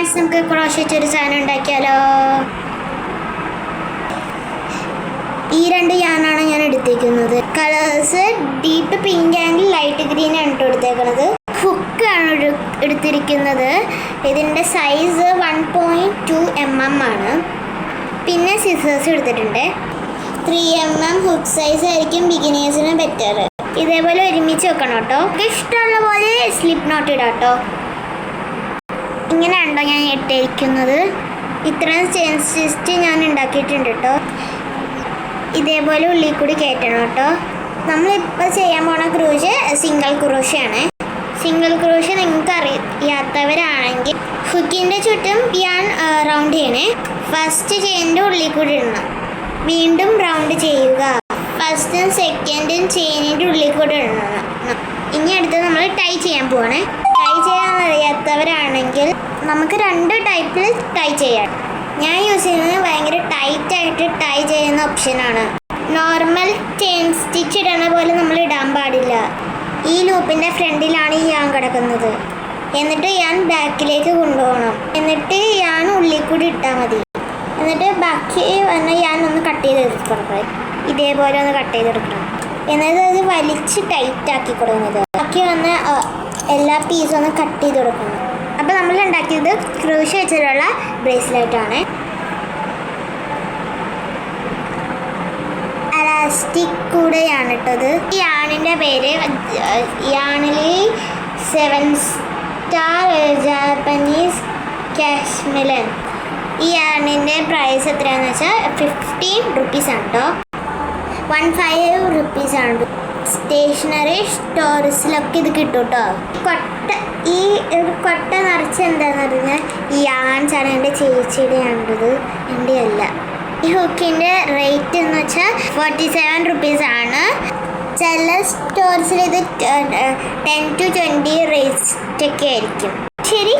Friends, നമുക്ക് crochet വെച്ചൊരു സാധനം ഉണ്ടാക്കിയാലോ? ഈ 2 യാണാണ് ഞാൻ എടുത്തേക്കുന്നത്. Colours deep pink and light green ആണ് എടുത്തേക്കുന്നത്. ഹുക്കാണ് എടുത്തിരിക്കുന്നത്. ഇതിൻ്റെ സൈസ് 1.2 mm ആണ്. പിന്നെ സിസേഴ്സ് എടുത്തിട്ടുണ്ട്. 3 mm ഹുക്ക് സൈസ് ആയിരിക്കും ബിഗിനേഴ്സിന് ബെറ്റർ. ഇതേപോലെ ഒരുമിച്ച് വെക്കണം കേട്ടോ. ഇഷ്ടമുള്ള പോലെ സ്ലിപ്പ് നോട്ട് ഇടാം കേട്ടോ. ഇങ്ങനെയാണോ ഞാൻ ഇട്ടിരിക്കുന്നത്. ഇത്രയും ചെയിൻസ്റ്റ് ഞാൻ ഉണ്ടാക്കിയിട്ടുണ്ട് കേട്ടോ. ഇതേപോലെ ഉള്ളിൽ കൂടി കയറ്റണം കേട്ടോ. നമ്മളിപ്പോൾ ചെയ്യാൻ പോണ ക്രോഷേ സിംഗിൾ ക്രോഷയാണ്. സിംഗിൾ ക്രോഷേ നിങ്ങൾക്ക് അറിയാത്തവരാണെങ്കിൽ ഹുക്കിൻ്റെ ചുറ്റും ഞാൻ റൗണ്ട് ചെയ്യണേ. ഫസ്റ്റ് ചെയിനിൻ്റെ ഉള്ളിൽ കൂടി ഇടണം. വീണ്ടും റൗണ്ട് ചെയ്യുക. ഫസ്റ്റും സെക്കൻഡും ചെയിനിൻ്റെ ഉള്ളിൽ കൂടി ഇടണം. ഇനി അടുത്ത് നമ്മൾ ടൈ ചെയ്യാൻ പോവാണേ. ടൈ ചെയ്യാൻ അറിയാത്തവരാണെങ്കിൽ നമുക്ക് 2 ടൈപ്പിൽ ടൈ ചെയ്യാം. ഞാൻ യൂസ് ചെയ്യുന്നത് ഭയങ്കര ടൈറ്റായിട്ട് ടൈ ചെയ്യുന്ന ഓപ്ഷനാണ്. നോർമൽ ചെയിൻ സ്റ്റിച്ച് ഇടണ പോലെ നമ്മൾ ഇടാൻ പാടില്ല. ഈ ലൂപ്പിൻ്റെ ഫ്രണ്ടിലാണ് ഈ യാൺ കിടക്കുന്നത്. എന്നിട്ട് ഞാൻ ബാക്കിലേക്ക് കൊണ്ടുപോകണം. എന്നിട്ട് ഞാൻ ഉള്ളിൽ കൂടി ഇട്ടാൽ മതി. എന്നിട്ട് ബാക്കി വന്ന് ഞാൻ ഒന്ന് കട്ട് ചെയ്തെടുക്കണം. ഇതേപോലെ ഒന്ന് കട്ട് ചെയ്തെടുക്കണം. എന്നിട്ട് അത് വലിച്ച് ടൈറ്റാക്കി കൊടുക്കുന്നത്. ബാക്കി വന്ന് എല്ലാ പീസും ഒന്ന് കട്ട് ചെയ്ത് കൊടുക്കണം. അപ്പോൾ നമ്മൾ ഉണ്ടാക്കിയത് ക്രോഷേ വെച്ചിട്ടുള്ള ബ്രേസ്ലെറ്റാണ്. എലാസ്റ്റിക് കൂടെയാണ് ഇട്ടത്. ഈ യാണിൻ്റെ പേര് യാണിൽ 7 സ്റ്റാർ ജാപ്പനീസ് കാശ്മിലൻ. ഈ യാണിൻ്റെ പ്രൈസ് എത്രയാണെന്ന് വെച്ചാൽ 15 റുപ്പീസാണ് കേട്ടോ. 15 റുപ്പീസാണ്. സ്റ്റേഷനറി സ്റ്റോഴ്സിലൊക്കെ ഇത് കിട്ടും കേട്ടോ. ഈ കൊട്ട നിറച്ച് എന്താണെന്ന് പറഞ്ഞാൽ ഈ യാൺസാണ്. എൻ്റെ ചേച്ചിയുടെയാണത്, എൻ്റെ അല്ല. ഈ ഹുക്കിൻ്റെ റേറ്റ് എന്ന് വെച്ചാൽ 47 റുപ്പീസാണ്. ചില സ്റ്റോഴ്സിൽ ഇത് 10 to 20 റേറ്റ് ഒക്കെ ആയിരിക്കും. ശരി.